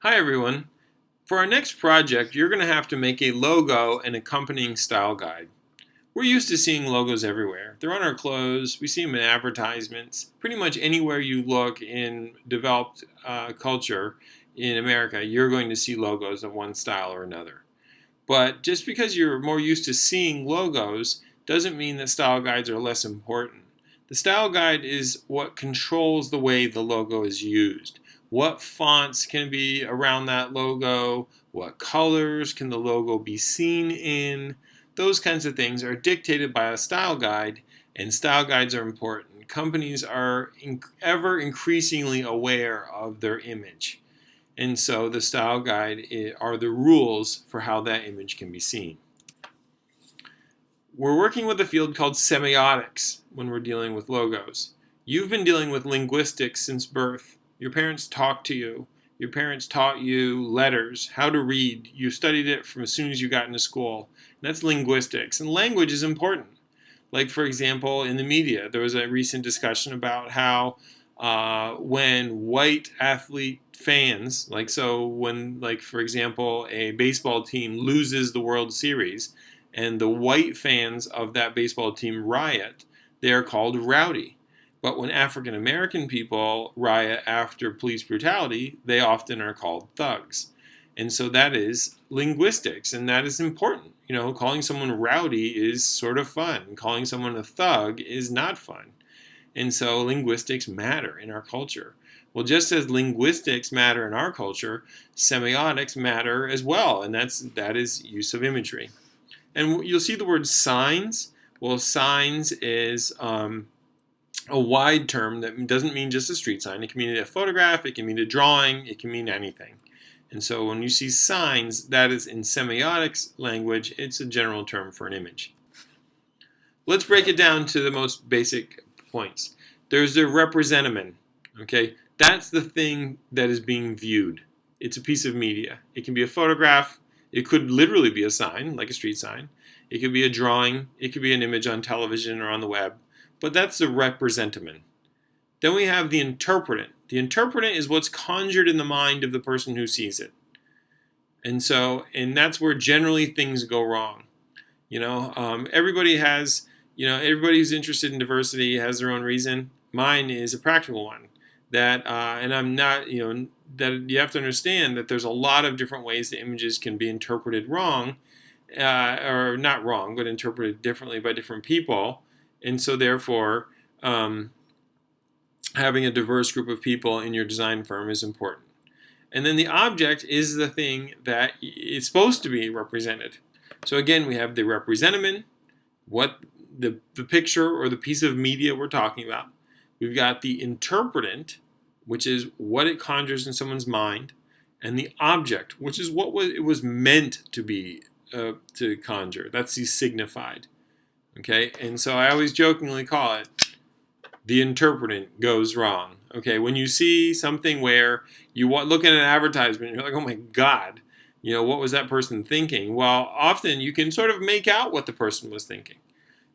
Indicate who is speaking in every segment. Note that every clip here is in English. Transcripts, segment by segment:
Speaker 1: Hi everyone. For our next project, you're going to have to make a logo and accompanying style guide. We're used to seeing logos everywhere. They're on our clothes, we see them in advertisements. Pretty much anywhere you look in developed culture in America, you're going to see logos of one style or another. But just because you're more used to seeing logos doesn't mean that style guides are less important. The style guide is what controls the way the logo is used. What fonts can be around that logo? What colors can the logo be seen in? Those kinds of things are dictated by a style guide, and style guides are important. Companies are ever increasingly aware of their image. And so the style guide are the rules for how that image can be seen. We're working with a field called semiotics when we're dealing with logos. You've been dealing with linguistics since birth. Your parents talked to you. Your parents taught you letters, how to read. You studied it from as soon as you got into school. And that's linguistics. And language is important. Like, for example, in the media, there was a recent discussion about how when white athlete fans, like for example, a baseball team loses the World Series and the white fans of that baseball team riot, they are called rowdy. But when African American people riot after police brutality, they often are called thugs. And so that is linguistics, and that is important. Calling someone rowdy is sort of fun. Calling someone a thug is not fun. And so linguistics matter in our culture. Well, just as linguistics matter in our culture, semiotics matter as well, and that is use of imagery. And you'll see the word signs. Well, signs is a wide term that doesn't mean just a street sign. It can mean a photograph, it can mean a drawing, it can mean anything. And so when you see signs, that is in semiotics language, it's a general term for an image. Let's break it down to the most basic points. There's the representamen, okay? That's the thing that is being viewed. It's a piece of media. It can be a photograph. It could literally be a sign, like a street sign. It could be a drawing. It could be an image on television or on the web. But that's the representamen. Then we have the interpretant. The interpretant is what's conjured in the mind of the person who sees it. And that's where generally things go wrong. Everybody who's interested in diversity has their own reason. Mine is a practical one. That you have to understand that there's a lot of different ways that images can be interpreted wrong, or not wrong, but interpreted differently by different people. And so therefore, having a diverse group of people in your design firm is important. And then the object is the thing that is supposed to be represented. So again, we have the representamen, what the picture or the piece of media we're talking about. We've got the interpretant, which is what it conjures in someone's mind, and the object, which is what it was meant to be, to conjure. That's the signified. Okay, and so I always jokingly call it the interpretant goes wrong. Okay, when you see something where you look at an advertisement, you're like, oh my God, what was that person thinking? Well, often you can sort of make out what the person was thinking.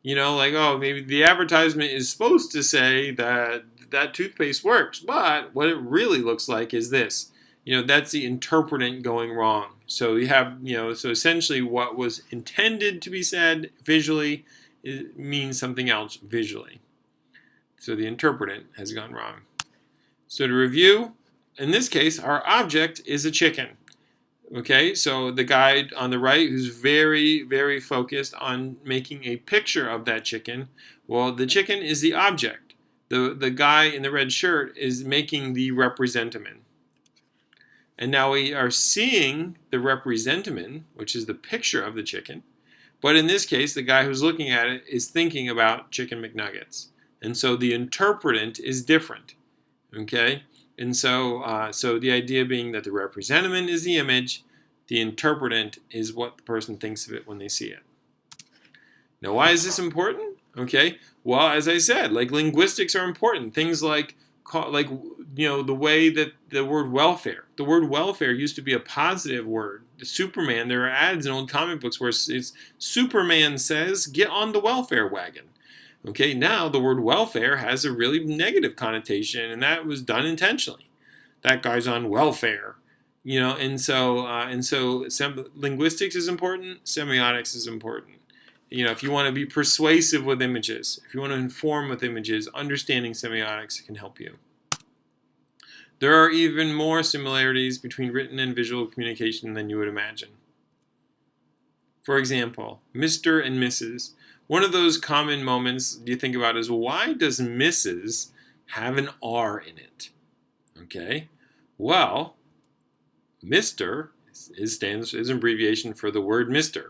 Speaker 1: Oh, maybe the advertisement is supposed to say that toothpaste works, but what it really looks like is this. That's the interpretant going wrong. So you have, so essentially what was intended to be said visually means something else visually. So the interpretant has gone wrong. So to review, in this case, our object is a chicken. Okay, so the guy on the right who's very, very focused on making a picture of that chicken, well, the chicken is the object. The guy in the red shirt is making the representamen. And now we are seeing the representamen, which is the picture of the chicken. But in this case, the guy who's looking at it is thinking about chicken McNuggets. And so the interpretant is different. Okay? And so the idea being that the representamen is the image, the interpretant is what the person thinks of it when they see it. Now, why is this important? Okay, well, as I said, like linguistics are important. Things like the way that the word welfare. The word welfare used to be a positive word. Superman, there are ads in old comic books where it's Superman says, "Get on the welfare wagon." Okay, now the word welfare has a really negative connotation, and that was done intentionally. That guy's on welfare. Linguistics is important, semiotics is important. If you want to be persuasive with images, if you want to inform with images, understanding semiotics can help you. There are even more similarities between written and visual communication than you would imagine. For example, Mr. and Mrs. One of those common moments you think about is, why does Mrs. have an R in it? Okay, well, Mr. is an abbreviation for the word Mr.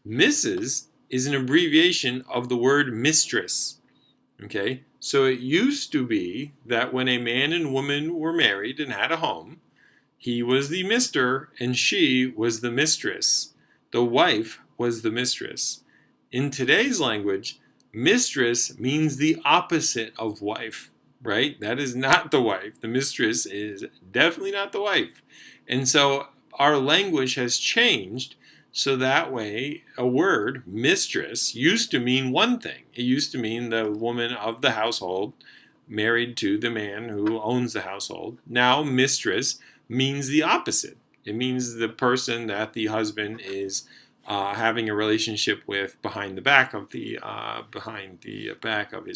Speaker 1: Mrs. is an abbreviation of the word mistress. Okay, so it used to be that when a man and woman were married and had a home, he was the Mr. and she was the mistress. The wife was the mistress. In today's language, mistress means the opposite of wife, right? That is not the wife. The mistress is definitely not the wife. And so our language has changed so that way a word, mistress, used to mean one thing. It used to mean the woman of the household married to the man who owns the household. Now mistress means the opposite. It means the person that the husband is having a relationship with behind the back of his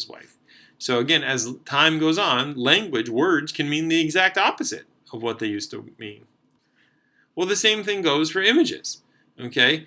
Speaker 1: wife. So again, as time goes on, words can mean the exact opposite of what they used to mean. Well, the same thing goes for images. Okay,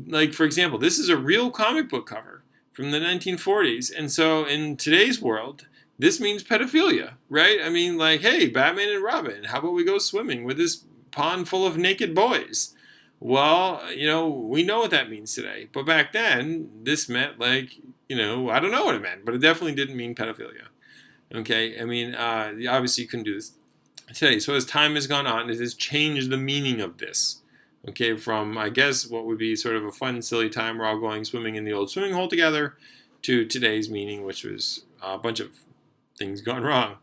Speaker 1: like for example, this is a real comic book cover from the 1940s, and so in today's world, this means pedophilia, right? I mean, like, hey, Batman and Robin, how about we go swimming with this pond full of naked boys? Well, we know what that means today. But back then, this meant I don't know what it meant, but it definitely didn't mean pedophilia. Okay, I mean, obviously you couldn't do this today. So as time has gone on, it has changed the meaning of this. Okay, from, I guess, what would be sort of a fun, silly time we're all going swimming in the old swimming hole together to today's meaning, which was a bunch of things gone wrong.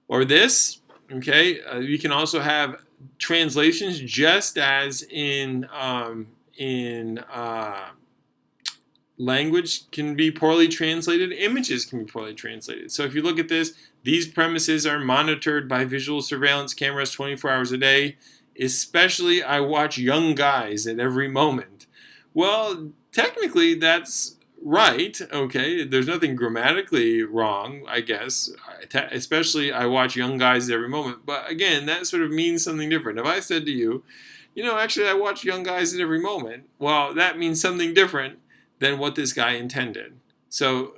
Speaker 1: Or this, okay, you can also have translations just as in language can be poorly translated, images can be poorly translated. So if you look at this, these premises are monitored by visual surveillance cameras 24 hours a day. Especially, I watch young guys at every moment. Well, technically, that's right. Okay, there's nothing grammatically wrong, I guess. Especially, I watch young guys at every moment. But again, that sort of means something different. If I said to you, actually, I watch young guys at every moment, well, that means something different than what this guy intended. So,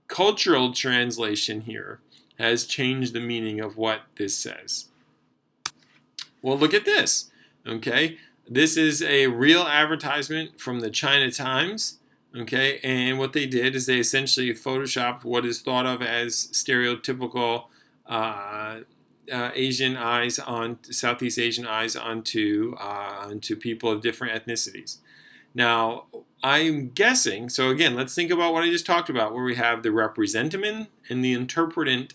Speaker 1: cultural translation here has changed the meaning of what this says. Well, look at this, okay? This is a real advertisement from the China Times, okay? And what they did is they essentially photoshopped what is thought of as stereotypical Asian eyes Southeast Asian eyes onto people of different ethnicities. Now, I'm guessing, so again, let's think about what I just talked about, where we have the representamen and the interpretant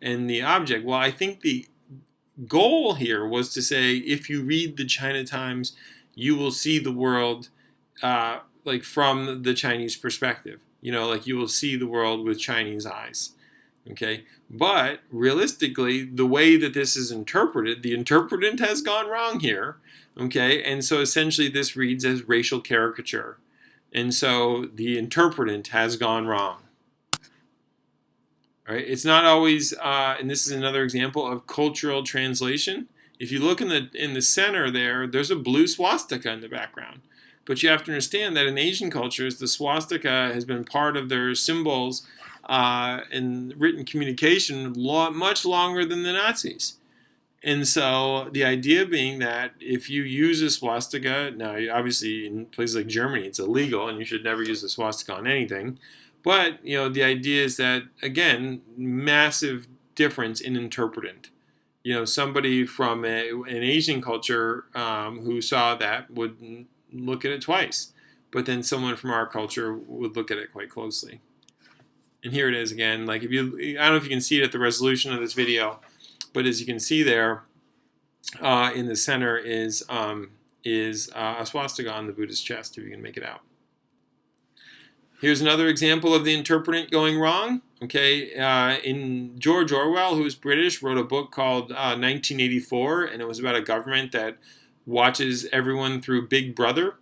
Speaker 1: and the object. Well, I think the goal here was to say, if you read the China Times, you will see the world from the Chinese perspective. You will see the world with Chinese eyes. Okay, but realistically, the way that this is interpreted, the interpretant has gone wrong here. Okay, and so essentially this reads as racial caricature. And so the interpretant has gone wrong. Right? It's not always, and this is another example of cultural translation. If you look in the center there's a blue swastika in the background. But you have to understand that in Asian cultures, the swastika has been part of their symbols in written communication much longer than the Nazis. And so the idea being that if you use a swastika, now obviously in places like Germany it's illegal and you should never use a swastika on anything. But the idea is that, again, massive difference in interpretant. Somebody from an Asian culture who saw that would look at it twice, but then someone from our culture would look at it quite closely. And here it is again. I don't know if you can see it at the resolution of this video, but as you can see there, in the center is a swastika on the Buddha's chest, if you can make it out. Here's another example of the interpretant going wrong. Okay, in George Orwell, who was British, wrote a book called 1984, and it was about a government that watches everyone through Big Brother.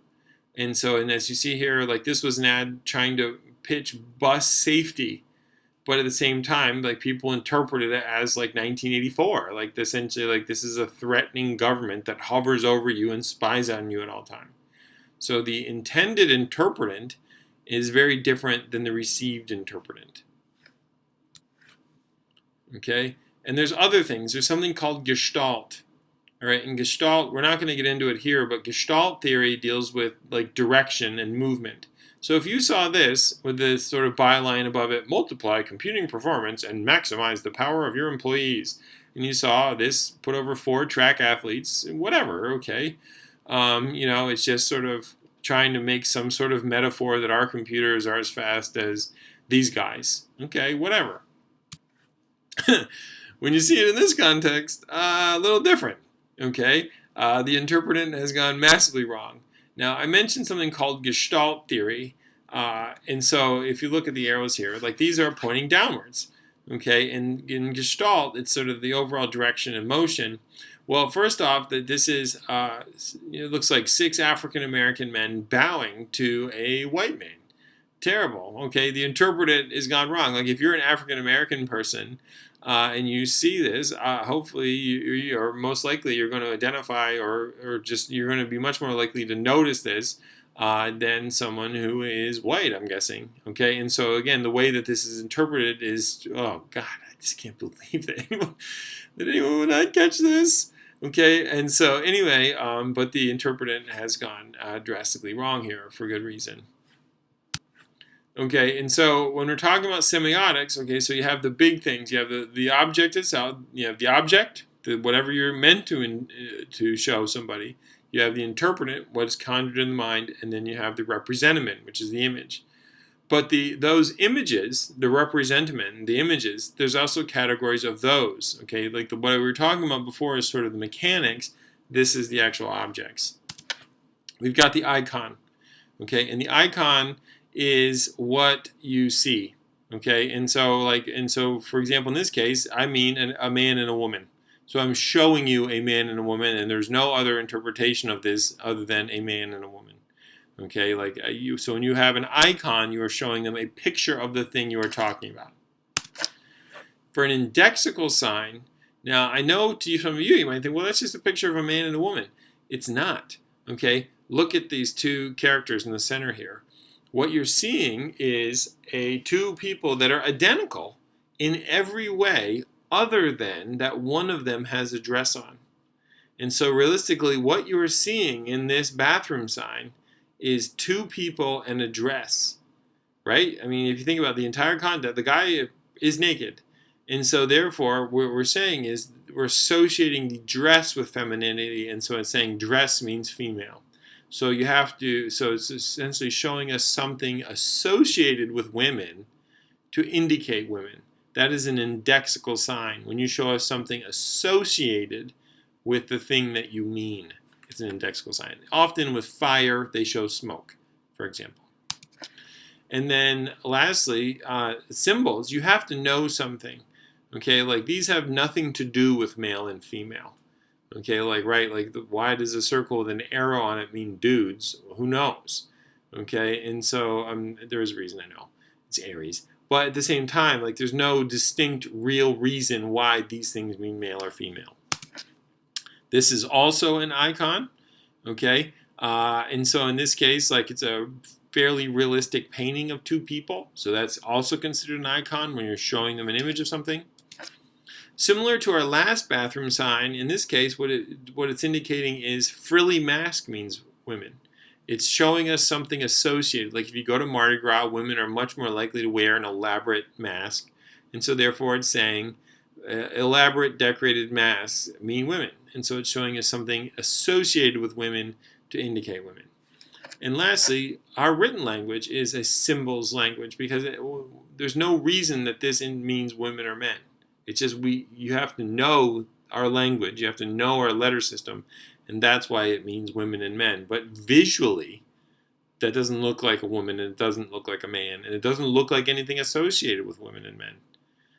Speaker 1: And as you see here, like this was an ad trying to pitch bus safety, but at the same time, like people interpreted it as like 1984, like essentially like this is a threatening government that hovers over you and spies on you at all times. So the intended interpretant is very different than the received interpretant. Okay, and there's other things. There's something called Gestalt. All right, in Gestalt, we're not going to get into it here, but Gestalt theory deals with like direction and movement. So if you saw this with this sort of byline above it, multiply computing performance and maximize the power of your employees, and you saw this put over 4 track athletes, whatever, okay, it's just sort of trying to make some sort of metaphor that our computers are as fast as these guys. Okay, whatever. When you see it in this context, a little different. Okay, the interpretant has gone massively wrong. Now, I mentioned something called Gestalt theory, and so if you look at the arrows here, like these are pointing downwards. Okay, and in Gestalt, it's sort of the overall direction and motion. Well, first off, that this is it looks like 6 African American men bowing to a white man. Terrible. Okay, the interpretant has gone wrong. Like if you're an African American person and you see this, hopefully you're most likely you're going to identify or just you're going to be much more likely to notice this than someone who is white, I'm guessing. Okay, and so again, the way that this is interpreted is, oh God, I just can't believe that anyone would not catch this. Okay, and so anyway, but the interpretant has gone drastically wrong here for good reason. Okay, and so when we're talking about semiotics, okay, so you have the big things. You have the object itself. You have the object, whatever you're meant to show somebody. You have the interpretant, what's conjured in the mind, and then you have the representament, which is the image. But those images, the representament, the images, there's also categories of those. Okay, like what we were talking about before is sort of the mechanics. This is the actual objects. We've got the icon. Okay, and the icon is what you see. Okay, and so for example, in this case, I mean a man and a woman. So I'm showing you a man and a woman, and there's no other interpretation of this other than a man and a woman. Okay, so when you have an icon, you are showing them a picture of the thing you are talking about. For an indexical sign, now I know to some of you might think, well, that's just a picture of a man and a woman. It's not. Okay, look at these 2 characters in the center here. What you're seeing is 2 people that are identical in every way other than that one of them has a dress on. And so realistically, what you're seeing in this bathroom sign is 2 people and a dress, right? I mean, if you think about the entire content, the guy is naked. And so therefore, what we're saying is we're associating the dress with femininity, and so it's saying dress means female. So it's essentially showing us something associated with women to indicate women. That is an indexical sign. When you show us something associated with the thing that you mean, it's an indexical sign. Often with fire, they show smoke, for example. And then lastly, symbols. You have to know something. Okay, like these have nothing to do with male and female. Okay, why does a circle with an arrow on it mean dudes? Who knows? Okay, and so there is a reason I know. It's Aries. But at the same time, like there's no distinct real reason why these things mean male or female. This is also an icon. Okay, and so in this case, like it's a fairly realistic painting of 2 people. So that's also considered an icon when you're showing them an image of something. Similar to our last bathroom sign, in this case, what it's indicating is frilly mask means women. It's showing us something associated. Like if you go to Mardi Gras, women are much more likely to wear an elaborate mask. And so therefore it's saying elaborate decorated masks mean women. And so it's showing us something associated with women to indicate women. And lastly, our written language is a symbols language because there's no reason that this means women or men. It's just you have to know our language, you have to know our letter system, and that's why it means women and men. But visually, that doesn't look like a woman, and it doesn't look like a man, and it doesn't look like anything associated with women and men.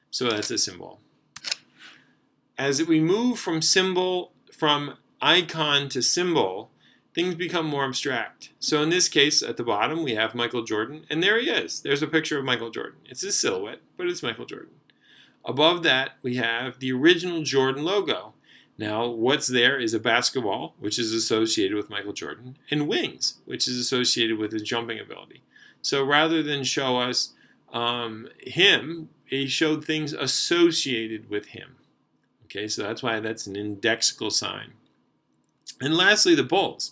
Speaker 1: So that's a symbol. As we move from icon to symbol, things become more abstract. So in this case, at the bottom, we have Michael Jordan, and there he is. There's a picture of Michael Jordan. It's his silhouette, but it's Michael Jordan. Above that, we have the original Jordan logo. Now, what's there is a basketball, which is associated with Michael Jordan, and wings, which is associated with his jumping ability. So rather than show us him, he showed things associated with him. Okay, so that's why that's an indexical sign. And lastly, the bulls.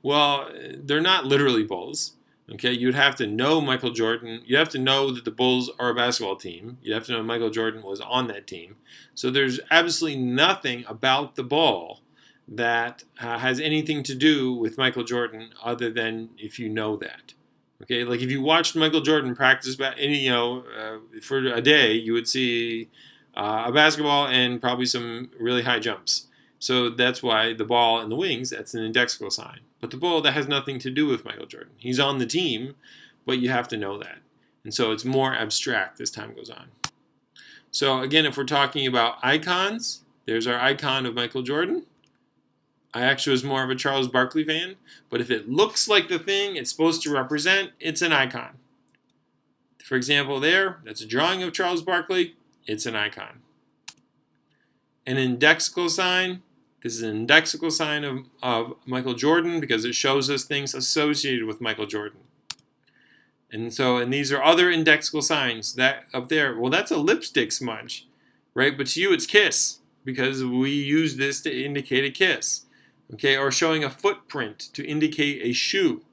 Speaker 1: Well, they're not literally bulls. Okay, you'd have to know Michael Jordan. You have to know that the Bulls are a basketball team. You have to know Michael Jordan was on that team. So there's absolutely nothing about the ball that has anything to do with Michael Jordan other than if you know that. Okay, like if you watched Michael Jordan practice for a day, you would see a basketball and probably some really high jumps. So that's why the ball and the wings, that's an indexical sign. But the bull, that has nothing to do with Michael Jordan. He's on the team, but you have to know that. And so it's more abstract as time goes on. So again, if we're talking about icons, there's our icon of Michael Jordan. I actually was more of a Charles Barkley fan, but if it looks like the thing it's supposed to represent, it's an icon. For example, that's a drawing of Charles Barkley, it's an icon. An indexical sign, this is an indexical sign of Michael Jordan because it shows us things associated with Michael Jordan. And these are other indexical signs. That up there, well, that's a lipstick smudge, right? But to you, it's kiss because we use this to indicate a kiss, okay? Or showing a footprint to indicate a shoe,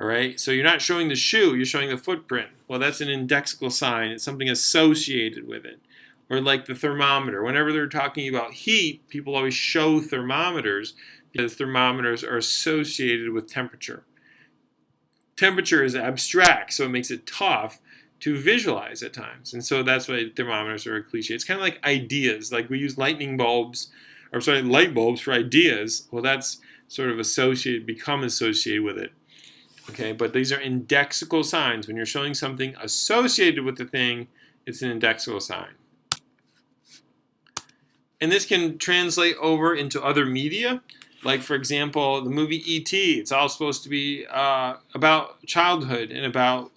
Speaker 1: all right? So you're not showing the shoe, you're showing the footprint. Well, that's an indexical sign. It's something associated with it. Or like the thermometer. Whenever they're talking about heat, people always show thermometers because thermometers are associated with temperature. Temperature is abstract, so it makes it tough to visualize at times. And so that's why thermometers are a cliche. It's kind of like ideas. Like we use light bulbs for ideas. Well, that's sort of become associated with it. Okay, but these are indexical signs. When you're showing something associated with the thing, it's an indexical sign. And this can translate over into other media. Like, for example, the movie E.T. It's all supposed to be about childhood and about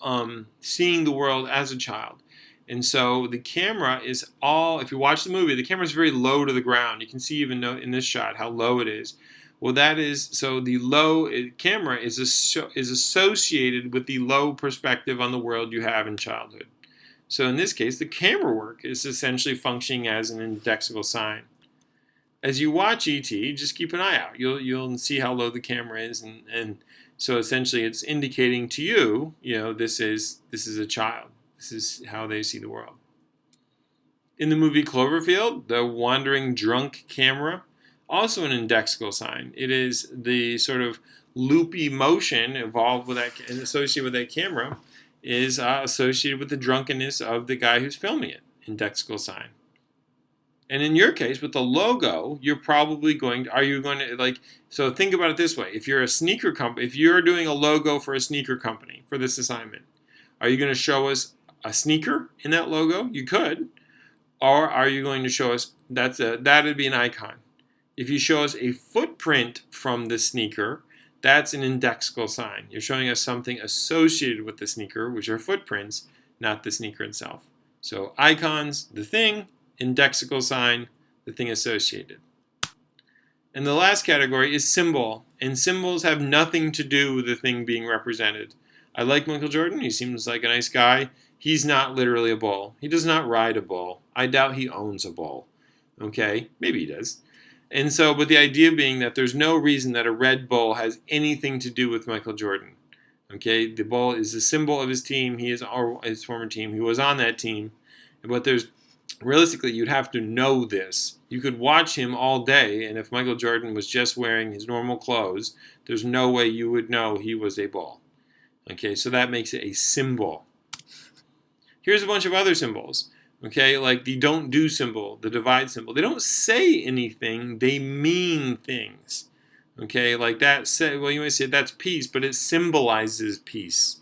Speaker 1: seeing the world as a child. And so the camera is if you watch the movie, the camera is very low to the ground. You can see even in this shot how low it is. Well, the low camera is associated with the low perspective on the world you have in childhood. So in this case, the camera work is essentially functioning as an indexical sign. As you watch E.T., just keep an eye out. You'll see how low the camera is, and so essentially it's indicating to you, this is a child. This is how they see the world. In the movie Cloverfield, the wandering drunk camera, also an indexical sign. It is the sort of loopy motion involved with that and associated with that camera is associated with the drunkenness of the guy who's filming it. Indexical sign. And in your case, with the logo, you're probably so think about it this way. If you're a sneaker company, if you're doing a logo for a sneaker company for this assignment, are you going to show us a sneaker in that logo? You could. Or are you going to show us, that'd be an icon. If you show us a footprint from the sneaker, that's an indexical sign. You're showing us something associated with the sneaker, which are footprints, not the sneaker itself. So icons, the thing, indexical sign, the thing associated. And the last category is symbol. And symbols have nothing to do with the thing being represented. I like Michael Jordan. He seems like a nice guy. He's not literally a bull. He does not ride a bull. I doubt he owns a bull. Okay? Maybe he does. And so, but the idea being that there's no reason that a red bull has anything to do with Michael Jordan. Okay? The bull is a symbol of his team. He is his former team. He was on that team. But realistically, you'd have to know this. You could watch him all day, and if Michael Jordan was just wearing his normal clothes, there's no way you would know he was a bull. Okay, so that makes it a symbol. Here's a bunch of other symbols. Okay, like the don't do symbol, the divide symbol. They don't say anything, they mean things. Okay, like that said, well, you might say that's peace, but it symbolizes peace.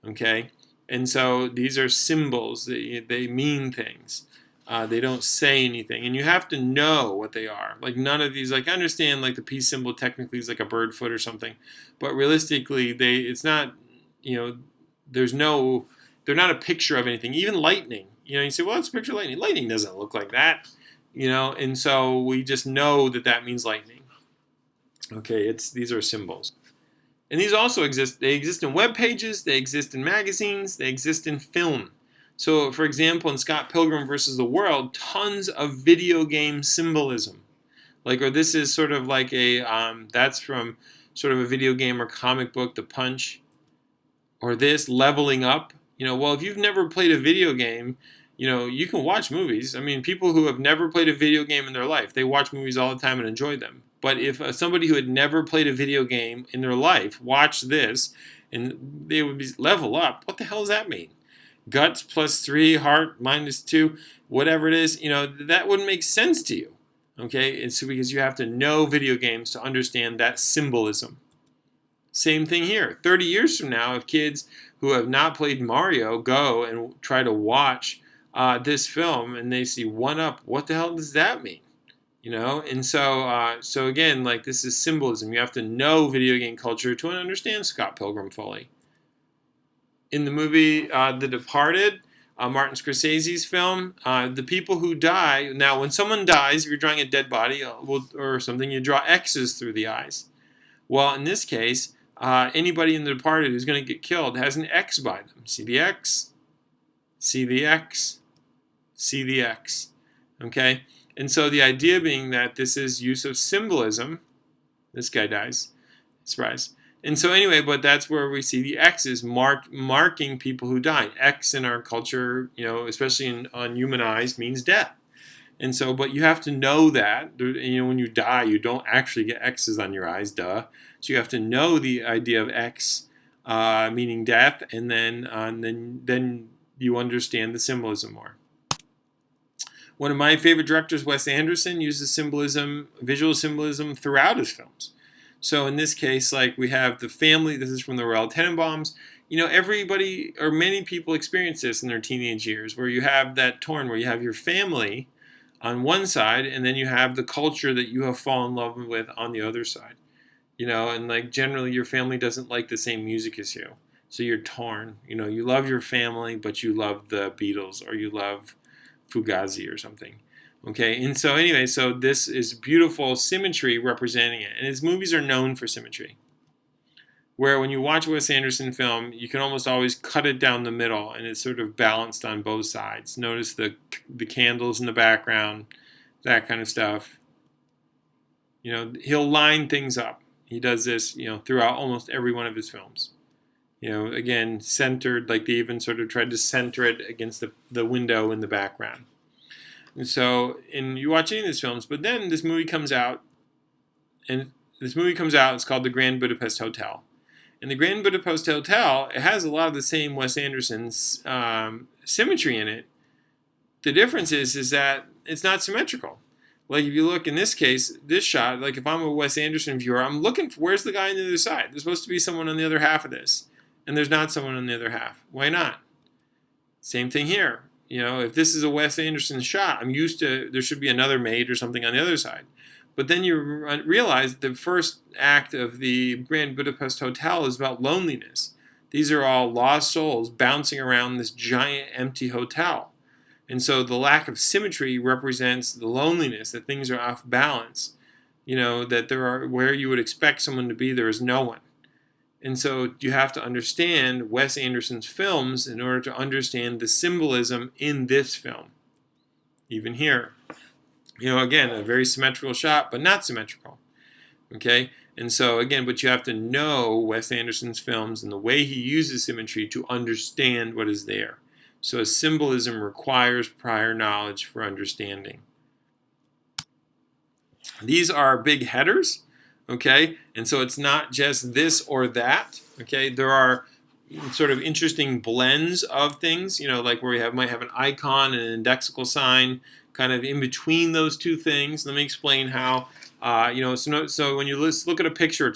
Speaker 1: Okay, and so these are symbols. They mean things. They don't say anything, and you have to know what they are. Like none of these, like I understand, like the peace symbol technically is like a bird foot or something, but realistically, it's not. You know, there's no, they're not a picture of anything. Even lightning. You know, you say, well, it's a picture of lightning. Lightning doesn't look like that. You know, and so we just know that that means lightning. Okay, these are symbols. And these also exist. They exist in web pages, they exist in magazines, they exist in film. So, for example, in Scott Pilgrim versus the World, tons of video game symbolism. Like, or this is sort of like that's from sort of a video game or comic book, The Punch, or this, Leveling Up. You know, well, if you've never played a video game, you know, you can watch movies. I mean, people who have never played a video game in their life, they watch movies all the time and enjoy them. But if somebody who had never played a video game in their life watched this, and they would be level up, what the hell does that mean? Guts +3, heart -2, whatever it is, you know, that wouldn't make sense to you. Okay, it's because you have to know video games to understand that symbolism. Same thing here. 30 years from now, if kids who have not played Mario go and try to watch this film and they see 1-up, what the hell does that mean? You know, and so again, like this is symbolism. You have to know video game culture to understand Scott Pilgrim fully. In the movie The Departed, Martin Scorsese's film, the people who die. Now, when someone dies, if you're drawing a dead body or something, you draw X's through the eyes. Well, in this case, anybody in The Departed who's going to get killed has an X by them. See the X? See the X? See the X? Okay? And so the idea being that this is use of symbolism. This guy dies. Surprise. And so anyway, but that's where we see the X's marking people who died. X in our culture, you know, especially on human eyes, means death. And so, but you have to know that, you know, when you die, you don't actually get X's on your eyes, duh. So you have to know the idea of X, meaning death, and then you understand the symbolism more. One of my favorite directors, Wes Anderson, uses symbolism, visual symbolism throughout his films. So in this case, like we have the family, this is from the Royal Tenenbaums. You know, everybody or many people experience this in their teenage years where you have that torn, where you have your family on one side and then you have the culture that you have fallen in love with on the other side. You know, and like generally your family doesn't like the same music as you. So you're torn. You know, you love your family, but you love the Beatles or you love Fugazi or something. Okay, and so anyway, so this is beautiful symmetry representing it. And his movies are known for symmetry. Where when you watch a Wes Anderson film, you can almost always cut it down the middle and it's sort of balanced on both sides. Notice the candles in the background, that kind of stuff. You know, he'll line things up. He does this, you know, throughout almost every one of his films. You know, again, centered, like they even sort of tried to center it against the window in the background. And so, and you watch any of these films, but then this movie comes out, it's called The Grand Budapest Hotel. And The Grand Budapest Hotel, it has a lot of the same Wes Anderson symmetry in it. The difference is that it's not symmetrical. Like if you look in this case, this shot, like if I'm a Wes Anderson viewer, I'm looking for where's the guy on the other side? There's supposed to be someone on the other half of this. And there's not someone on the other half. Why not? Same thing here. You know, if this is a Wes Anderson shot, I'm used to, there should be another maid or something on the other side. But then you realize the first act of the Grand Budapest Hotel is about loneliness. These are all lost souls bouncing around this giant empty hotel. And so the lack of symmetry represents the loneliness, that things are off balance. You know, that there are, where you would expect someone to be, there is no one. And so you have to understand Wes Anderson's films in order to understand the symbolism in this film. Even here. You know, again, a very symmetrical shot, but not symmetrical. Okay? And so, again, but you have to know Wes Anderson's films and the way he uses symmetry to understand what is there. So symbolism requires prior knowledge for understanding. These are big headers. Okay, and so it's not just this or that. Okay, there are sort of interesting blends of things, like where we might have an icon and an indexical sign kind of in between those two things. Let me explain how, so when you look at a picture,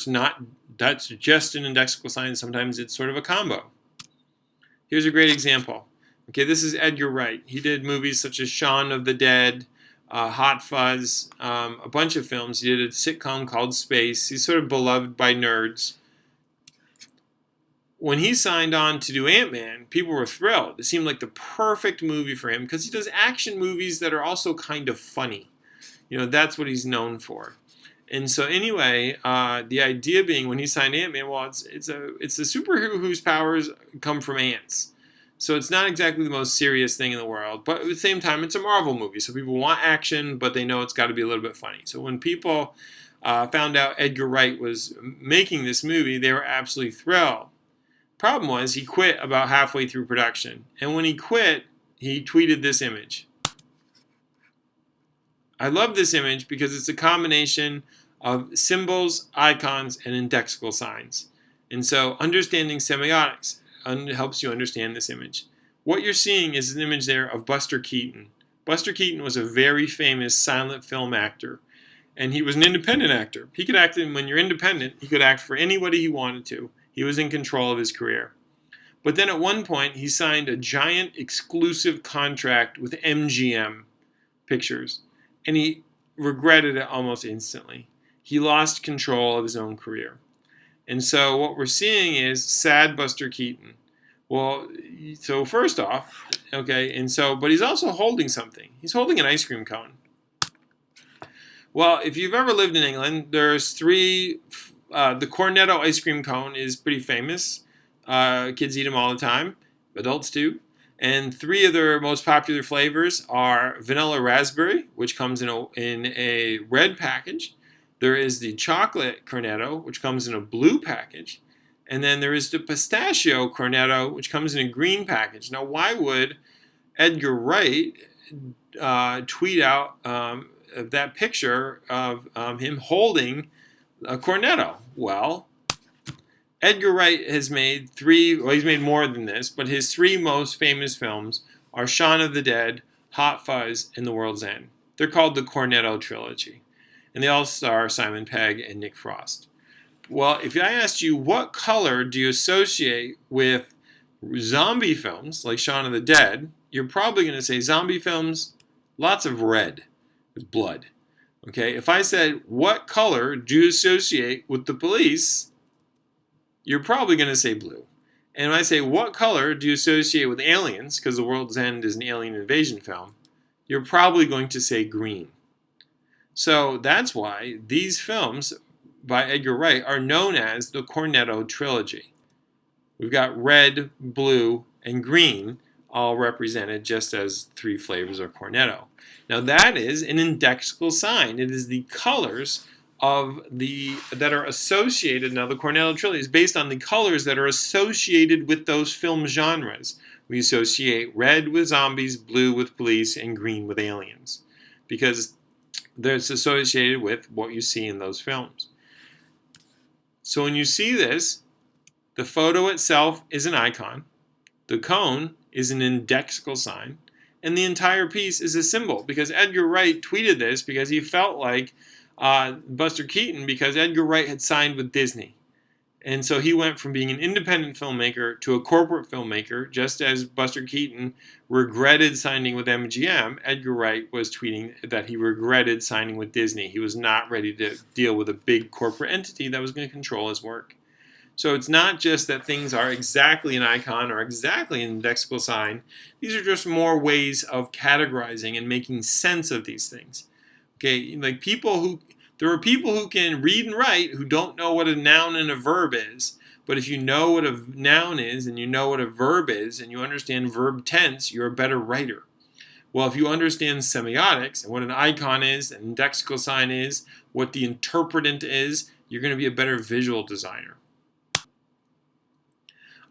Speaker 1: that's just an indexical sign. Sometimes it's sort of a combo. Here's a great example. Okay, this is Edgar Wright. He did movies such as Shaun of the Dead, Hot Fuzz, a bunch of films. He did a sitcom called Space. He's sort of beloved by nerds. When he signed on to do Ant-Man, people were thrilled. It seemed like the perfect movie for him because he does action movies that are also kind of funny. That's what he's known for. And so anyway, the idea being when he signed Ant-Man, well, it's a superhero whose powers come from ants. So it's not exactly the most serious thing in the world, but at the same time, it's a Marvel movie. So people want action, but they know it's got to be a little bit funny. So when people found out Edgar Wright was making this movie, they were absolutely thrilled. Problem was, he quit about halfway through production. And when he quit, he tweeted this image. I love this image because it's a combination of symbols, icons, and indexical signs. And so understanding semiotics helps you understand this image. What you're seeing is an image there of Buster Keaton. Buster Keaton was a very famous silent film actor. And he was an independent actor. He could act, when you're independent, he could act for anybody he wanted to. He was in control of his career. But then at one point, he signed a giant exclusive contract with MGM Pictures. And he regretted it almost instantly. He lost control of his own career. And so what we're seeing is sad Buster Keaton. Well, so first off, okay, but he's also holding something. He's holding an ice cream cone. Well, if you've ever lived in England, there's three. The Cornetto ice cream cone is pretty famous. Kids eat them all the time. Adults too. And three of their most popular flavors are vanilla raspberry, which comes in a red package. There is the chocolate Cornetto, which comes in a blue package. And then there is the pistachio Cornetto, which comes in a green package. Now, why would Edgar Wright tweet out that picture of him holding a Cornetto? Well, Edgar Wright has made he's made more than this, but his three most famous films are Shaun of the Dead, Hot Fuzz, and The World's End. They're called the Cornetto trilogy. And they all star Simon Pegg and Nick Frost. Well, if I asked you what color do you associate with zombie films like Shaun of the Dead, you're probably going to say zombie films, lots of red with blood. Okay, if I said what color do you associate with the police, you're probably going to say blue. And when I say what color do you associate with aliens, because The World's End is an alien invasion film, you're probably going to say green. So that's why these films by Edgar Wright are known as the Cornetto trilogy. We've got red, blue, and green all represented just as three flavors of Cornetto. Now that is an indexical sign. It is the colors that are associated. Now the Cornetto trilogy is based on the colors that are associated with those film genres. We associate red with zombies, blue with police, and green with aliens, because that's associated with what you see in those films. So when you see this, the photo itself is an icon, the cone is an indexical sign, and the entire piece is a symbol, because Edgar Wright tweeted this because he felt like Buster Keaton, because Edgar Wright had signed with Disney. And so he went from being an independent filmmaker to a corporate filmmaker. Just as Buster Keaton regretted signing with MGM, Edgar Wright was tweeting that he regretted signing with Disney. He was not ready to deal with a big corporate entity that was going to control his work. So it's not just that things are exactly an icon or exactly an indexical sign. These are just more ways of categorizing and making sense of these things. Okay, like there are people who can read and write who don't know what a noun and a verb is. But if you know what a noun is and you know what a verb is and you understand verb tense, you're a better writer. Well, if you understand semiotics and what an icon is, an indexical sign is, what the interpretant is, you're going to be a better visual designer.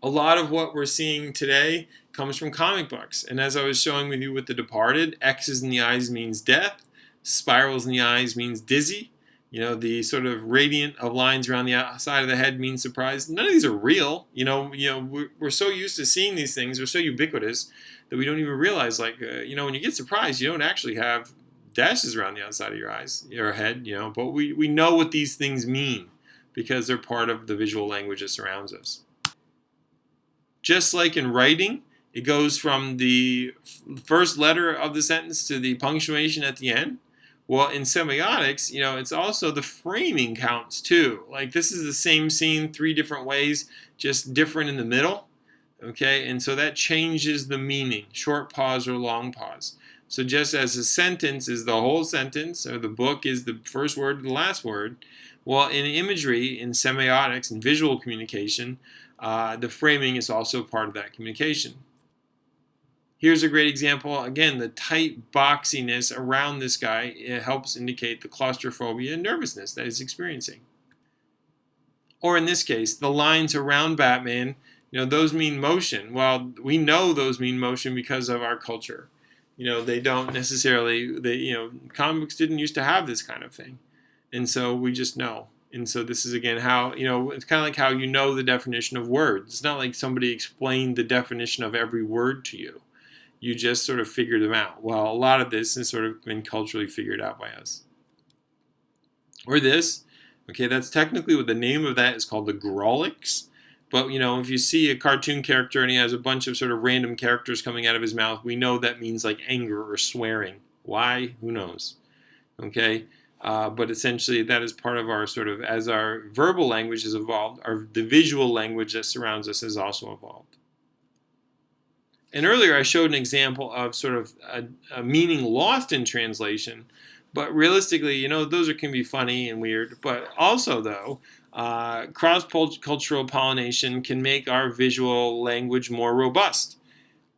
Speaker 1: A lot of what we're seeing today comes from comic books. And as I was showing with you with The Departed, X's in the eyes means death, spirals in the eyes means dizzy. The sort of gradient of lines around the outside of the head means surprise. None of these are real. We're so used to seeing these things. They're so ubiquitous that we don't even realize, like, when you get surprised, you don't actually have dashes around the outside of your eyes, your head, but we know what these things mean because they're part of the visual language that surrounds us. Just like in writing, it goes from the first letter of the sentence to the punctuation at the end. Well, in semiotics, it's also the framing counts too. Like, this is the same scene 3 different ways, just different in the middle. Okay, and so that changes the meaning, short pause or long pause. So just as a sentence is the whole sentence, or the book is the first word or the last word, well, in imagery, in semiotics and visual communication, the framing is also part of that communication. Here's a great example. Again, the tight boxiness around this guy, it helps indicate the claustrophobia and nervousness that he's experiencing. Or in this case, the lines around Batman, those mean motion. Well, we know those mean motion because of our culture. They don't necessarily, comic books didn't used to have this kind of thing. And so we just know. And so this is, again, how, it's kind of like how you know the definition of words. It's not like somebody explained the definition of every word to you. You just sort of figured them out. Well, a lot of this has sort of been culturally figured out by us. Or this, okay, that's technically what the name of that is called, the Grolix. But, if you see a cartoon character and he has a bunch of sort of random characters coming out of his mouth, we know that means like anger or swearing. Why? Who knows? Okay? But essentially that is part of our sort of, as our verbal language has evolved, the visual language that surrounds us has also evolved. And earlier I showed an example of sort of a meaning lost in translation, but realistically, those can be funny and weird. But also, though, cross-cultural pollination can make our visual language more robust.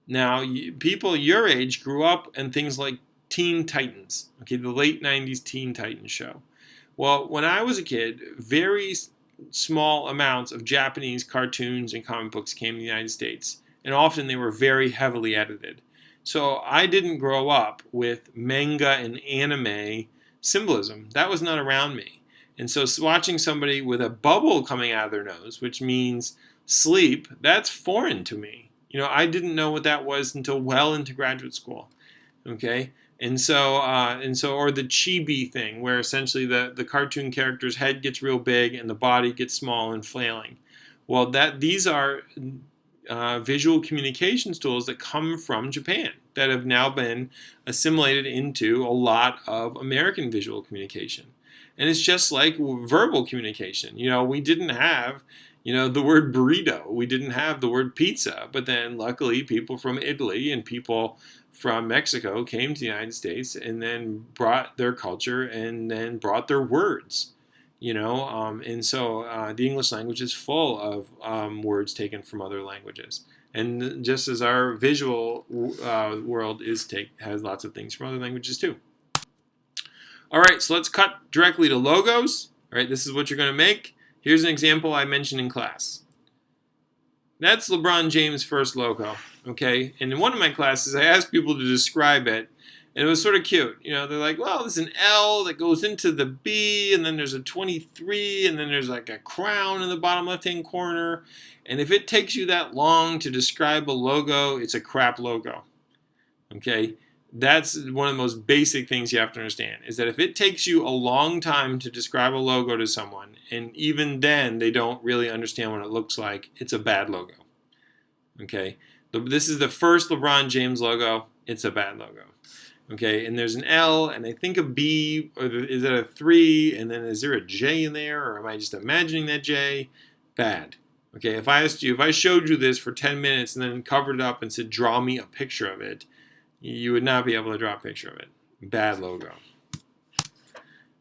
Speaker 1: Now, people your age grew up in things like Teen Titans, okay, the late 90s Teen Titans show. Well, when I was a kid, very small amounts of Japanese cartoons and comic books came to the United States. And often they were very heavily edited. So I didn't grow up with manga and anime symbolism. That was not around me. And so watching somebody with a bubble coming out of their nose, which means sleep, that's foreign to me. I didn't know what that was until well into graduate school. Okay? And so or the chibi thing, where essentially the cartoon character's head gets real big and the body gets small and flailing. Well, these are visual communications tools that come from Japan that have now been assimilated into a lot of American visual communication. And it's just like verbal communication. We didn't have, the word burrito. We didn't have the word pizza. But then luckily people from Italy and people from Mexico came to the United States and then brought their culture and then brought their words. And so the English language is full of words taken from other languages, and just as our visual world has lots of things from other languages too. All right, so let's cut directly to logos. All right, this is what you're going to make. Here's an example I mentioned in class. That's LeBron James' first logo. Okay, and in one of my classes, I asked people to describe it. And it was sort of cute. They're like, well, there's an L that goes into the B, and then there's a 23, and then there's like a crown in the bottom left-hand corner. And if it takes you that long to describe a logo, it's a crap logo. Okay? That's one of the most basic things you have to understand, is that if it takes you a long time to describe a logo to someone, and even then they don't really understand what it looks like, it's a bad logo. Okay? This is the first LeBron James logo. It's a bad logo. Okay, and there's an L, and I think a B, or is that a 3, and then is there a J in there, or am I just imagining that J? Bad. Okay, if I showed you this for 10 minutes and then covered it up and said, draw me a picture of it, you would not be able to draw a picture of it. Bad logo.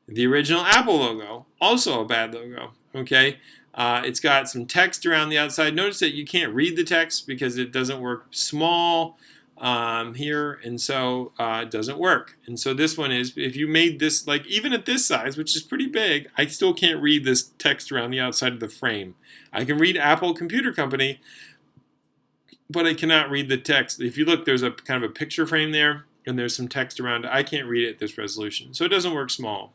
Speaker 1: The original Apple logo, also a bad logo. Okay, it's got some text around the outside. Notice that you can't read the text because it doesn't work small here, and so it doesn't work. And so this one is, if you made this, like, even at this size, which is pretty big, I still can't read this text around the outside of the frame. I can read Apple Computer Company, but I cannot read the text. If you look, there's a kind of a picture frame there, and there's some text around it. I can't read it at this resolution, so it doesn't work small.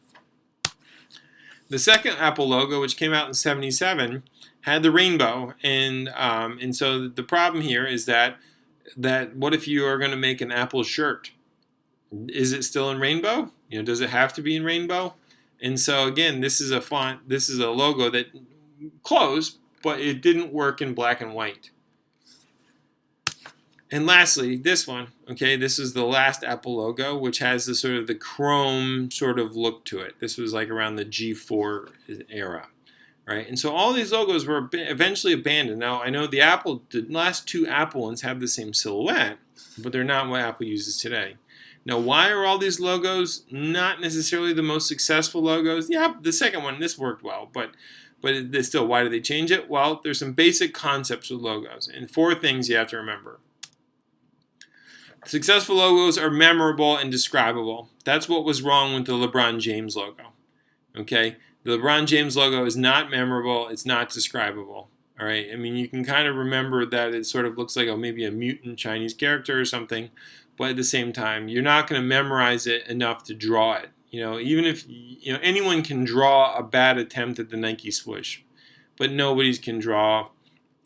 Speaker 1: The second Apple logo, which came out in '77, had the rainbow, and so the problem here is that what if you are going to make an Apple shirt? Is it still in rainbow? Does it have to be in rainbow? And so again, this is a font, this is a logo that close, but it didn't work in black and white. And lastly, this one, okay, this is the last Apple logo, which has the sort of the chrome sort of look to it. This was like around the G4 era, right? And so all these logos were eventually abandoned. Now, I know the last two Apple ones have the same silhouette, but they're not what Apple uses today. Now, why are all these logos not necessarily the most successful logos? Yeah, the second one, this worked well, but still, why do they change it? Well, there's some basic concepts with logos, and 4 things you have to remember. Successful logos are memorable and describable. That's what was wrong with the LeBron James logo. Okay? The LeBron James logo is not memorable, it's not describable. All right? I mean, you can kind of remember that it sort of looks like maybe a mutant Chinese character or something, but at the same time, you're not going to memorize it enough to draw it. Even if anyone can draw a bad attempt at the Nike swoosh, but nobody can draw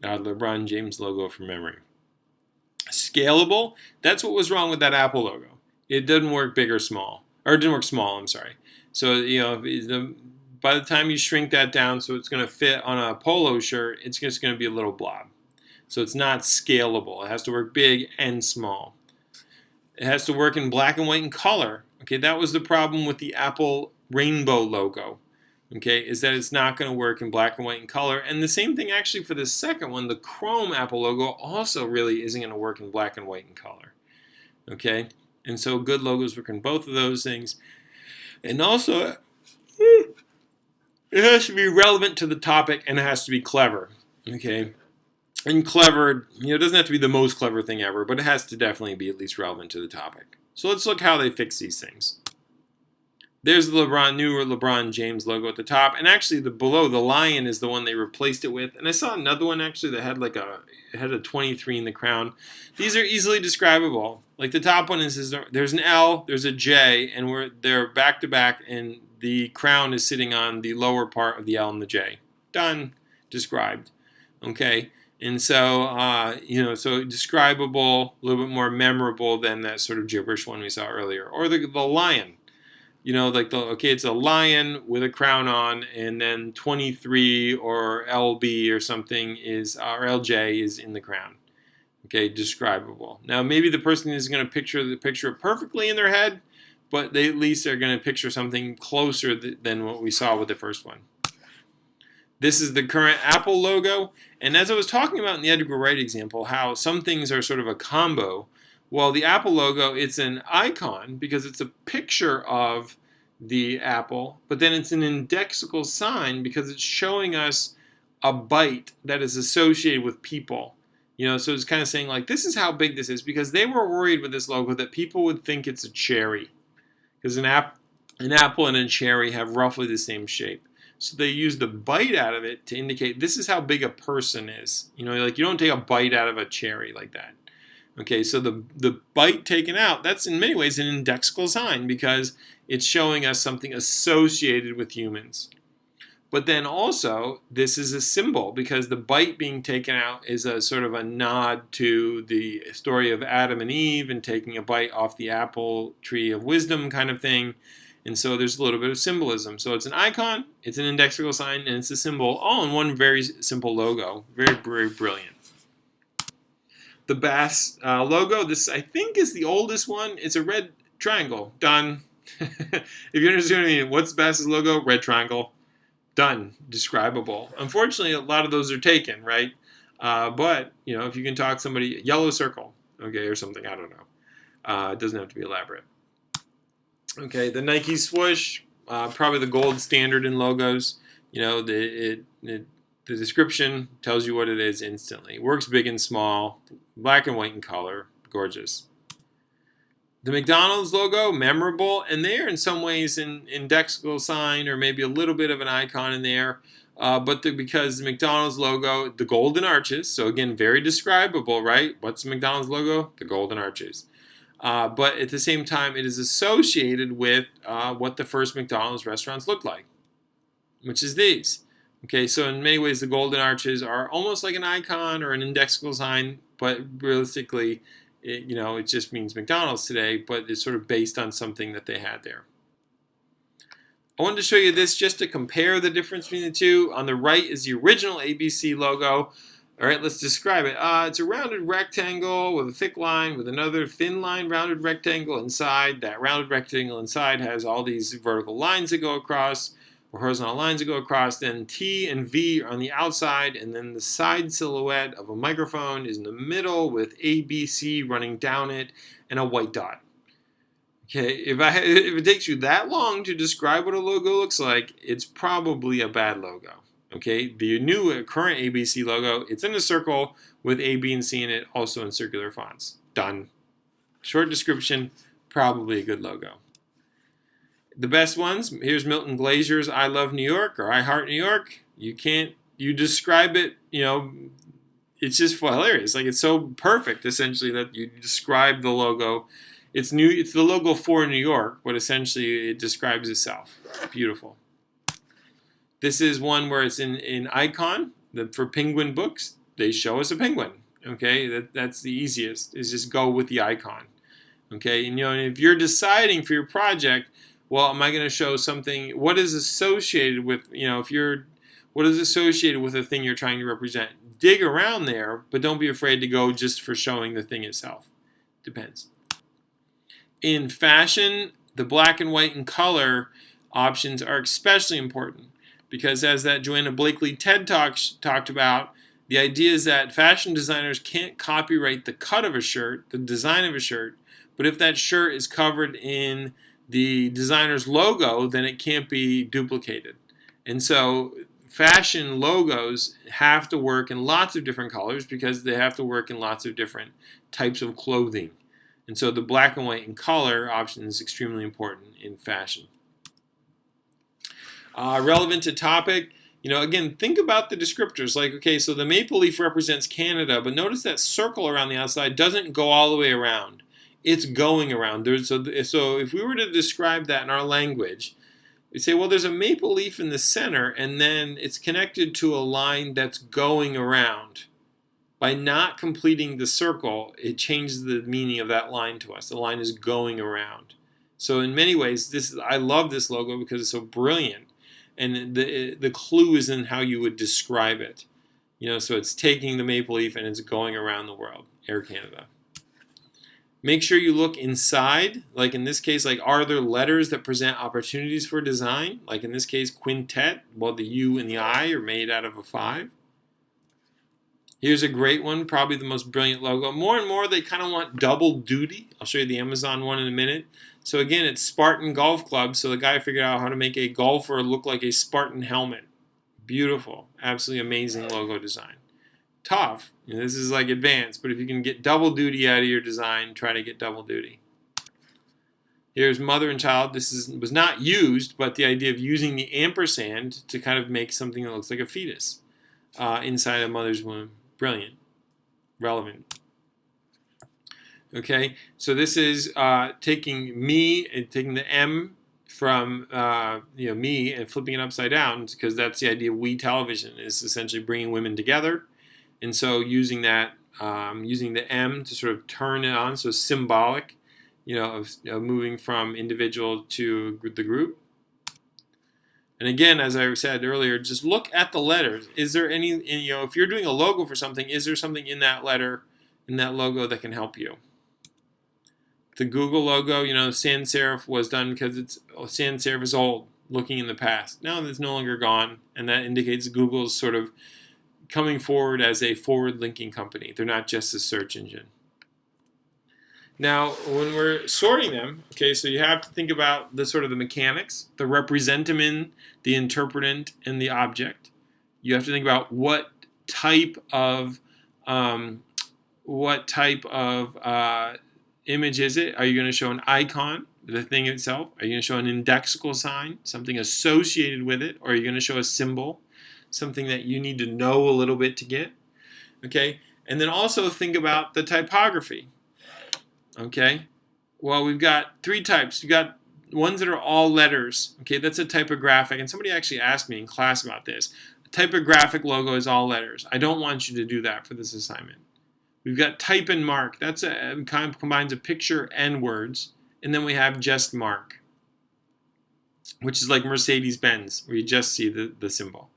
Speaker 1: the LeBron James logo from memory. Scalable, that's what was wrong with that Apple logo. It didn't work big or small, or it didn't work small, I'm sorry. So, by the time you shrink that down so it's going to fit on a polo shirt, it's just going to be a little blob. So it's not scalable. It has to work big and small. It has to work in black and white and color. Okay, that was the problem with the Apple rainbow logo. Okay, is that it's not going to work in black and white and color. And the same thing actually for the second one, the Chrome Apple logo also really isn't going to work in black and white and color. Okay, and so good logos work in both of those things. And also, it has to be relevant to the topic and it has to be clever. Okay, and clever, it doesn't have to be the most clever thing ever, but it has to definitely be at least relevant to the topic. So let's look how they fix these things. There's the new LeBron James logo at the top, and actually below the lion is the one they replaced it with. And I saw another one actually that had it had a 23 in the crown. These are easily describable. Like the top one is there's an L, there's a J, and they're back to back, and the crown is sitting on the lower part of the L and the J. Done, described. Okay, and so so describable, a little bit more memorable than that sort of gibberish one we saw earlier, or the lion. It's a lion with a crown on, and then 23 or LB or something or LJ is in the crown. Okay, describable. Now, maybe the person is going to picture it perfectly in their head, but they at least are going to picture something closer than what we saw with the first one. This is the current Apple logo, and as I was talking about in the Edgar Wright example, how some things are sort of a combo. Well, the Apple logo, it's an icon because it's a picture of the apple, but then it's an indexical sign because it's showing us a bite that is associated with people. So it's kind of saying like, this is how big this is, because they were worried with this logo that people would think it's a cherry, because an apple and a cherry have roughly the same shape. So they use the bite out of it to indicate this is how big a person is. Like you don't take a bite out of a cherry like that. Okay, so the bite taken out, that's in many ways an indexical sign because it's showing us something associated with humans. But then also, this is a symbol because the bite being taken out is a sort of a nod to the story of Adam and Eve and taking a bite off the apple tree of wisdom kind of thing. And so there's a little bit of symbolism. So it's an icon, it's an indexical sign, and it's a symbol, all in one very simple logo. Very, very brilliant. The Bass logo, this I think is the oldest one. It's a red triangle. Done. If you understand what I mean, what's Bass's logo? Red triangle. Done. Describable. Unfortunately, a lot of those are taken, right? But, if you can talk somebody, yellow circle, okay, or something, I don't know. It doesn't have to be elaborate. Okay, the Nike swoosh, probably the gold standard in logos. The description tells you what it is instantly. Works big and small, black and white in color, gorgeous. The McDonald's logo, memorable, and they're in some ways an indexical sign or maybe a little bit of an icon in there. Because the McDonald's logo, the golden arches, so again, very describable, right? What's the McDonald's logo? The golden arches. But at the same time, it is associated with what the first McDonald's restaurants looked like. which is these. Okay, so in many ways the golden arches are almost like an icon or an indexical sign, but realistically, it just means McDonald's today, but it's sort of based on something that they had there. I wanted to show you this just to compare the difference between the two. On the right is the original ABC logo. All right, let's describe it. It's a rounded rectangle with a thick line with another thin line rounded rectangle inside. That rounded rectangle inside has all these vertical lines that go across, or horizontal lines that go across. Then T and V are on the outside, and then the side silhouette of a microphone is in the middle with ABC running down it and a white dot. Okay, if it takes you that long to describe what a logo looks like, it's probably a bad logo. Okay, the new current ABC logo, it's in a circle with A, B, and C in it, also in circular fonts. Done. Short description, probably a good logo. The best ones, here's Milton Glazer's I Love New York or I Heart New York. You describe it, it's just hilarious. Like, it's so perfect, essentially, that you describe the logo. It's the logo for New York, but essentially it describes itself. Beautiful. This is one where it's in icon. For Penguin books, they show us a penguin. Okay, that's the easiest, is just go with the icon. Okay, and if you're deciding for your project, well, am I going to show something? What is associated with, what is associated with the thing you're trying to represent? Dig around there, but don't be afraid to go just for showing the thing itself. Depends. In fashion, the black and white and color options are especially important because, as that Joanna Blakely TED Talk talked about, the idea is that fashion designers can't copyright the cut of a shirt, the design of a shirt, but if that shirt is covered in the designer's logo, then it can't be duplicated. And so fashion logos have to work in lots of different colors because they have to work in lots of different types of clothing. And so the black and white and color option is extremely important in fashion. Relevant to topic, again, think about the descriptors. Like, okay, so the maple leaf represents Canada, but notice that circle around the outside doesn't go all the way around. It's going around. So if we were to describe that in our language, we say, well, there's a maple leaf in the center, and then it's connected to a line that's going around. By not completing the circle, it changes the meaning of that line to us. The line is going around. So in many ways, I love this logo because it's so brilliant. And the clue is in how you would describe it. So it's taking the maple leaf and it's going around the world. Air Canada. Make sure you look inside. Like in this case, are there letters that present opportunities for design? Like in this case, quintet. Well, the U and the I are made out of a 5. Here's a great one, probably the most brilliant logo. More and more, they kind of want double duty. I'll show you the Amazon one in a minute. So again, it's Spartan Golf Club. So the guy figured out how to make a golfer look like a Spartan helmet. Beautiful, absolutely amazing logo design. Tough, this is like advanced, but if you can get double duty out of your design, try to get double duty. Here's mother and child. This was not used, but the idea of using the ampersand to kind of make something that looks like a fetus inside a mother's womb. Brilliant. Relevant. Okay, so this is taking me and taking the M from me and flipping it upside down, because that's the idea of we television, is essentially bringing women together. And so using that, using the M to sort of turn it on, so symbolic, of moving from individual to the group. And again, as I said earlier, just look at the letters. Is there any, if you're doing a logo for something, is there something in that letter, in that logo, that can help you? The Google logo, sans serif was done because sans serif is old, looking in the past. Now it's no longer gone, and that indicates Google's sort of coming forward as a forward-linking company. They're not just a search engine. Now, when we're sorting them, okay, so you have to think about the sort of the mechanics, the representamin, the interpretant, and the object. You have to think about what type of image is it? Are you going to show an icon, the thing itself? Are you going to show an indexical sign, something associated with it? Or are you going to show a symbol, something that you need to know a little bit to get? Okay, and then also think about the typography. Okay, well, we've got 3 types. We've got ones that are all letters. Okay, that's a typographic, and somebody actually asked me in class about this. A typographic logo is all letters. I don't want you to do that for this assignment. We've got type and mark. That's kind of combines a picture and words. And then we have just mark, which is like Mercedes-Benz, where you just see the symbol.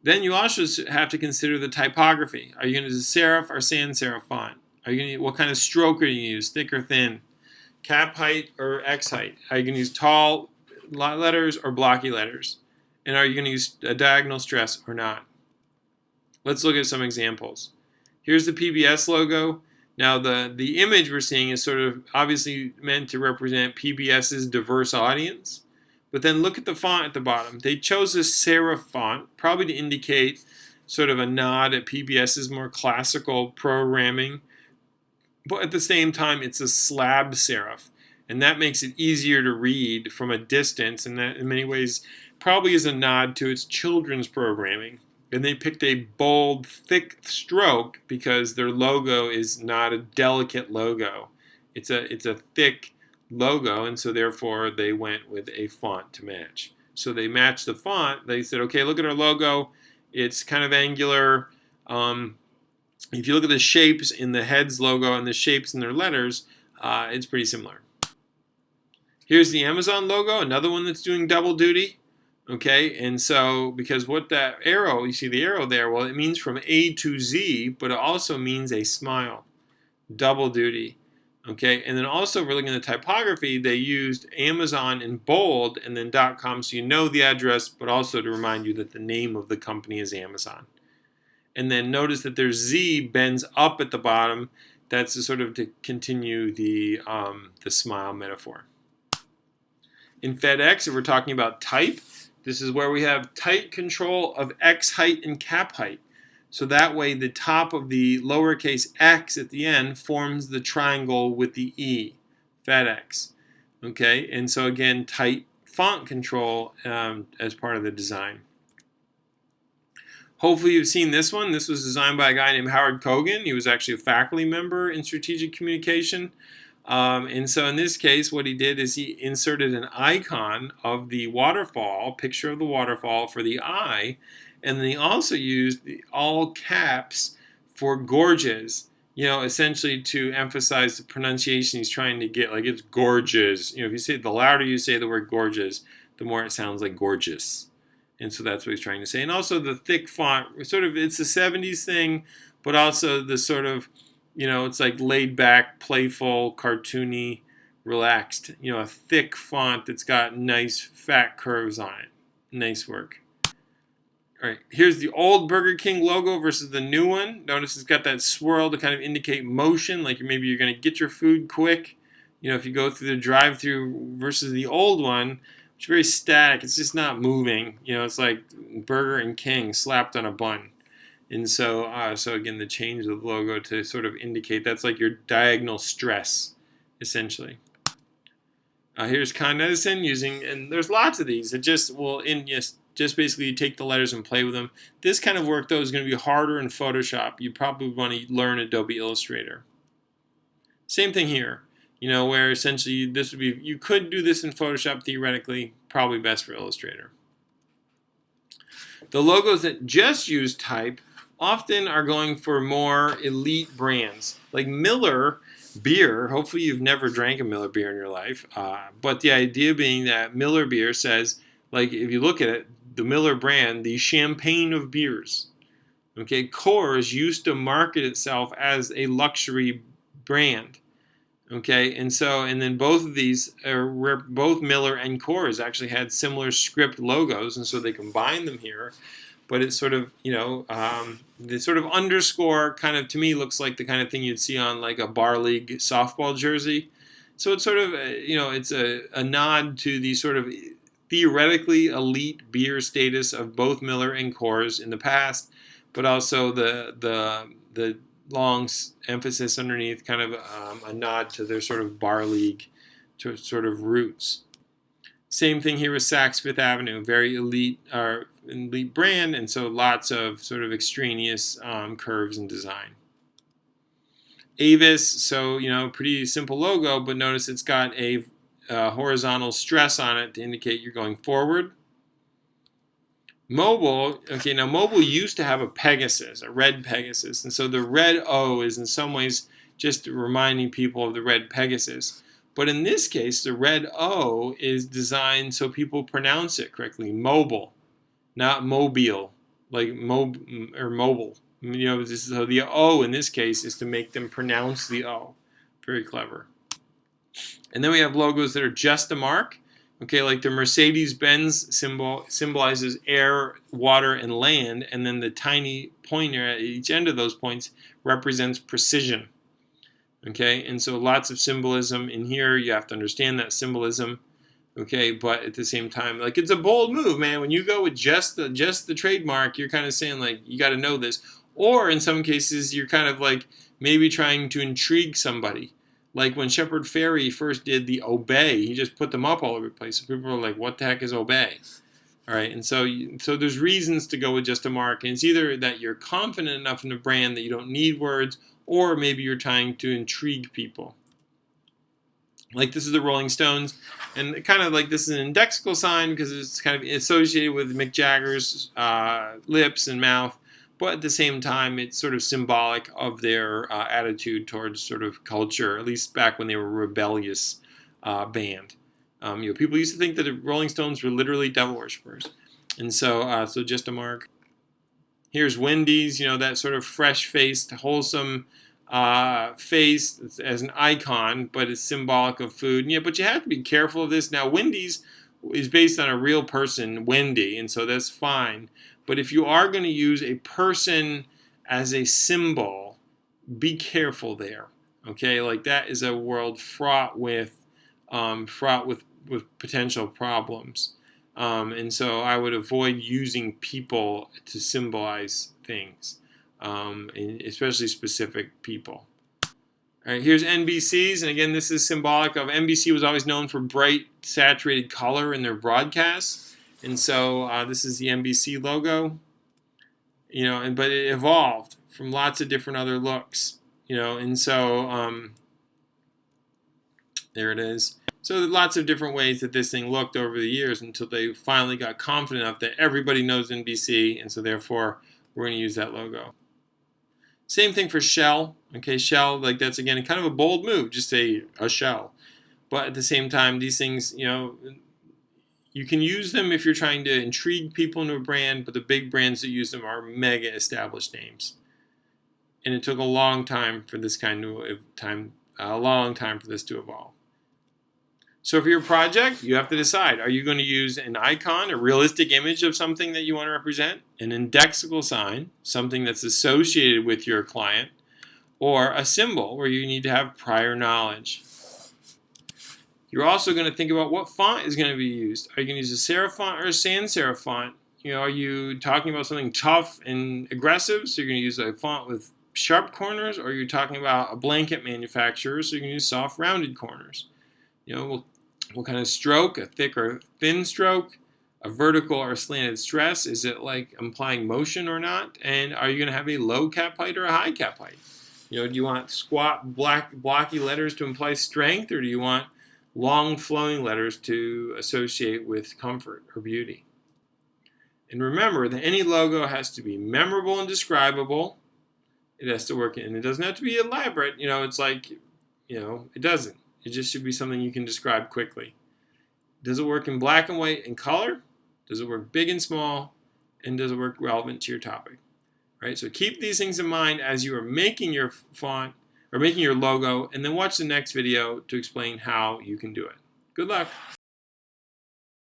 Speaker 1: Then you also have to consider the typography. Are you going to use a serif or sans serif font? Are you going to, what kind of stroke are you going to use? Thick or thin? Cap height or X height? Are you going to use tall letters or blocky letters? And are you going to use a diagonal stress or not? Let's look at some examples. Here's the PBS logo. Now the image we're seeing is sort of obviously meant to represent PBS's diverse audience. But then look at the font at the bottom. They chose a serif font, probably to indicate sort of a nod at PBS's more classical programming. But at the same time, it's a slab serif. And that makes it easier to read from a distance, and that in many ways probably is a nod to its children's programming. And they picked a bold, thick stroke because their logo is not a delicate logo. It's a thick logo, and so therefore they went with a font to match. So they matched the font. They said, okay, look at our logo. It's kind of angular. If you look at the shapes in the head's logo and the shapes in their letters, it's pretty similar. Here's the Amazon logo, another one that's doing double duty. Okay, and so because what that arrow, you see the arrow there, well, it means from A to Z, but it also means a smile. Double duty. Okay, and then also if we're looking at the typography, they used Amazon in bold and then .com, so you know the address, but also to remind you that the name of the company is Amazon. And then notice that their Z bends up at the bottom. That's sort of to continue the smile metaphor. In FedEx, if we're talking about type, this is where we have tight control of X height and cap height. So that way the top of the lowercase x at the end forms the triangle with the E, FedEx. Okay, and so again, tight font control as part of the design. Hopefully you've seen this one. This was designed by a guy named Howard Kogan. He was actually a faculty member in strategic communication. And so in this case, what he did is he inserted an icon of the waterfall, picture of the waterfall for the eye, and then he also used the all caps for gorgeous, essentially to emphasize the pronunciation he's trying to get, like it's gorgeous. If you say, the louder you say the word gorgeous, the more it sounds like gorgeous. And so that's what he's trying to say. And also the thick font, it's a 70s thing, but also the sort of, it's like laid back, playful, cartoony, relaxed, a thick font that's got nice fat curves on it. Nice work. All right, here's the old Burger King logo versus the new one. Notice it's got that swirl to kind of indicate motion, like maybe you're going to get your food quick. If you go through the drive-through versus the old one, it's very static. It's just not moving. It's like Burger and King slapped on a bun. And so again, the change of the logo to sort of indicate that's like your diagonal stress, essentially. Here's Con Edison using, and there's lots of these. It just will just basically you take the letters and play with them. This kind of work though is going to be harder in Photoshop. You probably want to learn Adobe Illustrator. Same thing here. Where essentially this would be, you could do this in Photoshop theoretically, probably best for Illustrator. The logos that just use type often are going for more elite brands. Like Miller beer, hopefully you've never drank a Miller beer in your life, but the idea being that Miller beer says, like if you look at it, the Miller brand, the champagne of beers. Okay, Coors used to market itself as a luxury brand. Okay, and then both of these, both Miller and Coors actually had similar script logos, and so they combined them here. But it's sort of, the sort of underscore kind of, to me, looks like the kind of thing you'd see on like a bar league softball jersey. So it's sort of, it's a nod to the sort of theoretically elite beer status of both Miller and Coors in the past, but also the long emphasis underneath, kind of a nod to their sort of bar league sort of roots. Same thing here with Saks Fifth Avenue, very elite brand, and so lots of sort of extraneous curves and design. Avis, so pretty simple logo, but notice it's got a horizontal stress on it to indicate you're going forward. Mobile, okay, now mobile used to have a Pegasus, a red Pegasus, and so the red O is in some ways just reminding people of the red Pegasus. But in this case, the red O is designed so people pronounce it correctly, mobile, not mobile, like mobile. You know, so the O in this case is to make them pronounce the O. Very clever. And then we have logos that are just a mark. Okay, like the Mercedes-Benz symbol symbolizes air, water, and land, and then the tiny pointer at each end of those points represents precision. Okay, and so lots of symbolism in here. You have to understand that symbolism. Okay, but at the same time, like, it's a bold move, man. When you go with just the trademark, you're kind of saying, like, you got to know this. Or in some cases, you're kind of like maybe trying to intrigue somebody. Like when Shepard Fairey first did the obey, he just put them up all over the place. So people are like, what the heck is obey? All right, and so there's reasons to go with just a mark. And it's either that you're confident enough in the brand that you don't need words, or maybe you're trying to intrigue people. Like this is the Rolling Stones, and kind of like this is an indexical sign because it's kind of associated with Mick Jagger's lips and mouth, but at the same time it's sort of symbolic of their attitude towards sort of culture, at least back when they were a rebellious band. You know, people used to think that the Rolling Stones were literally devil worshippers, and so just a mark. Here's Wendy's, you know, that sort of fresh-faced, wholesome face as an icon, but it's symbolic of food. Yeah, but you have to be careful of this. Now, Wendy's is based on a real person, Wendy, and so that's fine. But if you are going to use a person as a symbol, be careful there. Okay, like that is a world fraught with potential problems. And so I would avoid using people to symbolize things, especially specific people. All right, here's NBC's, and again, this is symbolic of NBC was always known for bright, saturated color in their broadcasts, and so this is the NBC logo. You know, but it evolved from lots of different other looks. You know, and so there it is. So lots of different ways that this thing looked over the years until they finally got confident enough that everybody knows NBC, and so therefore we're going to use that logo. Same thing for Shell. Okay, Shell, like that's again kind of a bold move, just say a Shell. But at the same time, these things, you know, you can use them if you're trying to intrigue people into a brand, but the big brands that use them are mega established names. And it took a long time for this kind of a long time for this to evolve. So for your project, you have to decide, are you going to use an icon, a realistic image of something that you want to represent, an indexical sign, something that's associated with your client, or a symbol where you need to have prior knowledge. You're also going to think about what font is going to be used. Are you going to use a serif font or a sans serif font? You know, are you talking about something tough and aggressive, so you're going to use a font with sharp corners, or are you talking about a blanket manufacturer, so you can use soft rounded corners? You know, what kind of stroke, a thick or thin stroke, a vertical or slanted stress? Is it like implying motion or not? And are you going to have a low cap height or a high cap height? You know, do you want squat, blocky letters to imply strength, or do you want long flowing letters to associate with comfort or beauty? And remember that any logo has to be memorable and describable. It has to work, and it doesn't have to be elaborate. You know, it's like, you know, it doesn't. It just should be something you can describe quickly. Does it work in black and white and color? Does it work big and small? And does it work relevant to your topic? Right? So keep these things in mind as you are making your font or making your logo, and then watch the next video to explain how you can do it. Good luck.